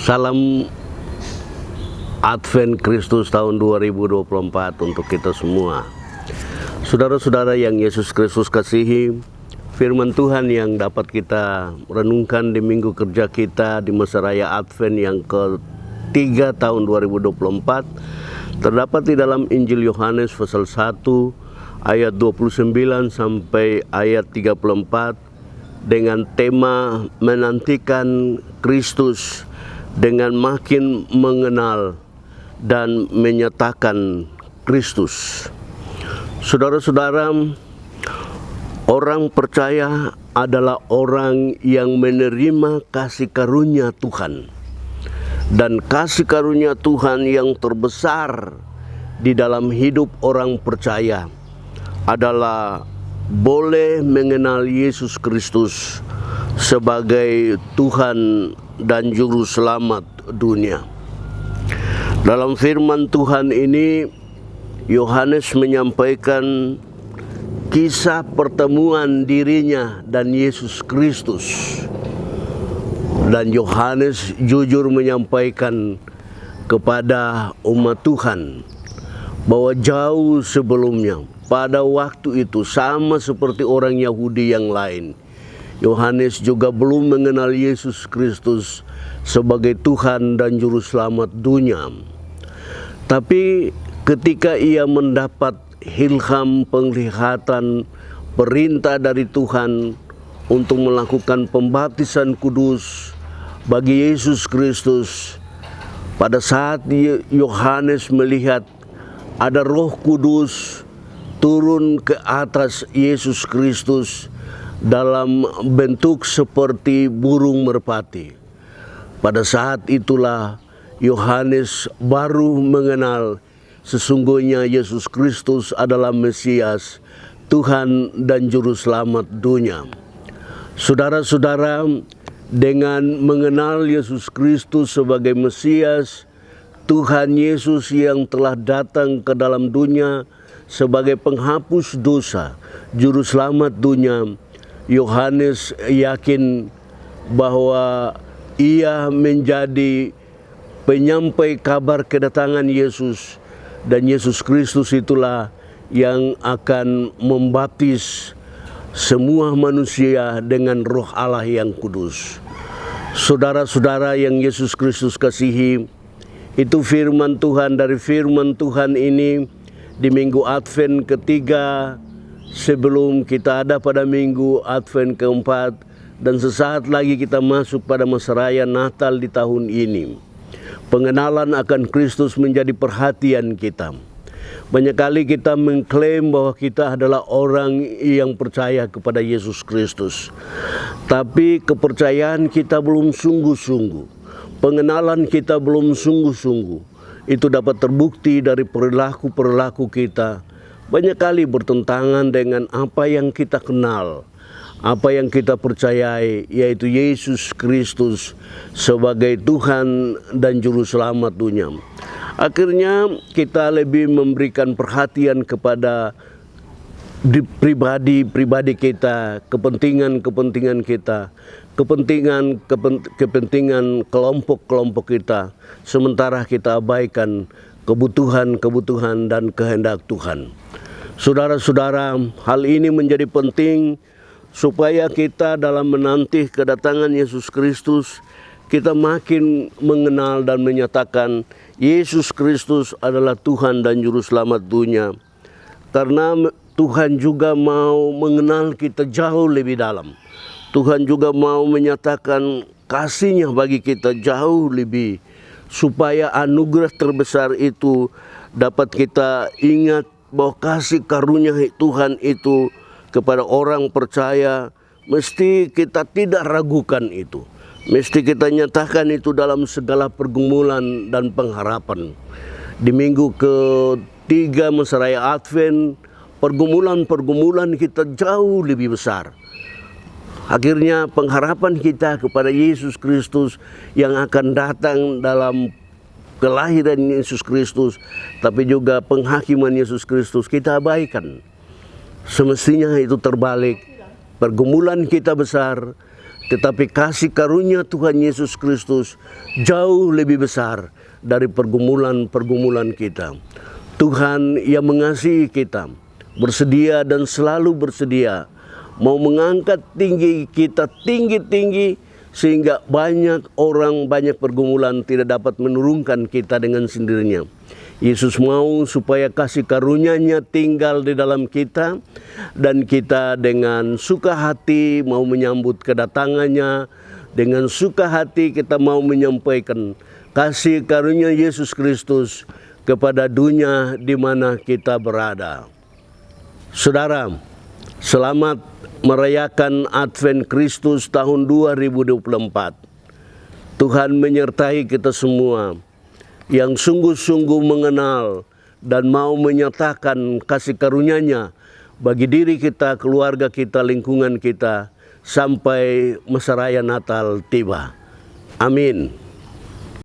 Salam Advent Kristus tahun 2024 untuk kita semua. Saudara-saudara yang Yesus Kristus kasihi, firman Tuhan yang dapat kita renungkan di minggu kerja kita di masa raya Advent yang ketiga tahun 2024 terdapat di dalam Injil Yohanes pasal 1 ayat 29 sampai ayat 34 dengan tema menantikan Kristus dengan makin mengenal dan menyatakan Kristus. Saudara-saudara, orang percaya adalah orang yang menerima kasih karunia Tuhan. Dan kasih karunia Tuhan yang terbesar di dalam hidup orang percaya adalah boleh mengenal Yesus Kristus sebagai Tuhan dan Juru Selamat dunia. Dalam firman Tuhan ini, Yohanes menyampaikan kisah pertemuan dirinya dan Yesus Kristus. Dan Yohanes jujur menyampaikan kepada umat Tuhan bahwa jauh sebelumnya, pada waktu itu sama seperti orang Yahudi yang lain, Yohanes juga belum mengenal Yesus Kristus sebagai Tuhan dan Juru Selamat dunia. Tapi ketika ia mendapat ilham penglihatan perintah dari Tuhan untuk melakukan pembaptisan kudus bagi Yesus Kristus, pada saat Yohanes melihat ada Roh Kudus turun ke atas Yesus Kristus dalam bentuk seperti burung merpati, pada saat itulah Yohanes baru mengenal sesungguhnya Yesus Kristus adalah Mesias, Tuhan dan Juru Selamat dunia. Saudara-saudara, dengan mengenal Yesus Kristus sebagai Mesias, Tuhan Yesus yang telah datang ke dalam dunia sebagai penghapus dosa, Juru Selamat dunia, Yohanes yakin bahwa ia menjadi penyampai kabar kedatangan Yesus, dan Yesus Kristus itulah yang akan membaptis semua manusia dengan Roh Allah yang kudus. Saudara-saudara yang Yesus Kristus kasihi, itu firman Tuhan. Dari firman Tuhan ini di minggu Advent ketiga sebelum kita ada pada minggu Advent keempat, dan sesaat lagi kita masuk pada masa raya Natal di tahun ini. Pengenalan akan Kristus menjadi perhatian kita. Banyak kali kita mengklaim bahwa kita adalah orang yang percaya kepada Yesus Kristus, tapi kepercayaan kita belum sungguh-sungguh. Pengenalan kita belum sungguh-sungguh. Itu dapat terbukti dari perilaku-perilaku kita. Banyak kali bertentangan dengan apa yang kita kenal, apa yang kita percayai, yaitu Yesus Kristus sebagai Tuhan dan Juru Selamat dunia. Akhirnya kita lebih memberikan perhatian kepada pribadi kita, kepentingan kita, kepentingan kelompok-kelompok kita, sementara kita abaikan kebutuhan dan kehendak Tuhan. Saudara-saudara, hal ini menjadi penting supaya kita dalam menanti kedatangan Yesus Kristus, kita makin mengenal dan menyatakan Yesus Kristus adalah Tuhan dan Juru Selamat dunia. Karena Tuhan juga mau mengenal kita jauh lebih dalam. Tuhan juga mau menyatakan kasih-Nya bagi kita jauh lebih, supaya anugerah terbesar itu dapat kita ingat bahwa kasih karunia Tuhan itu kepada orang percaya, mesti kita tidak ragukan itu. Mesti kita nyatakan itu dalam segala pergumulan dan pengharapan. Di minggu ketiga masa raya Advent, pergumulan kita jauh lebih besar. Akhirnya pengharapan kita kepada Yesus Kristus yang akan datang dalam kelahiran Yesus Kristus, tapi juga penghakiman Yesus Kristus, kita abaikan. Semestinya itu terbalik. Pergumulan kita besar, tetapi kasih karunia Tuhan Yesus Kristus jauh lebih besar dari pergumulan-pergumulan kita. Tuhan yang mengasihi kita, bersedia dan selalu bersedia mau mengangkat tinggi kita tinggi-tinggi, sehingga banyak orang, banyak pergumulan tidak dapat menurunkan kita dengan sendirinya. Yesus mau supaya kasih karunia-Nya tinggal di dalam kita, dan kita dengan suka hati mau menyambut kedatangannya. Dengan suka hati kita mau menyampaikan kasih karunia Yesus Kristus kepada dunia di mana kita berada. Saudara, selamat merayakan Advent Kristus tahun 2024. Tuhan menyertai kita semua yang sungguh-sungguh mengenal dan mau menyatakan kasih karunia-Nya bagi diri kita, keluarga kita, lingkungan kita, sampai masa raya Natal tiba. Amin.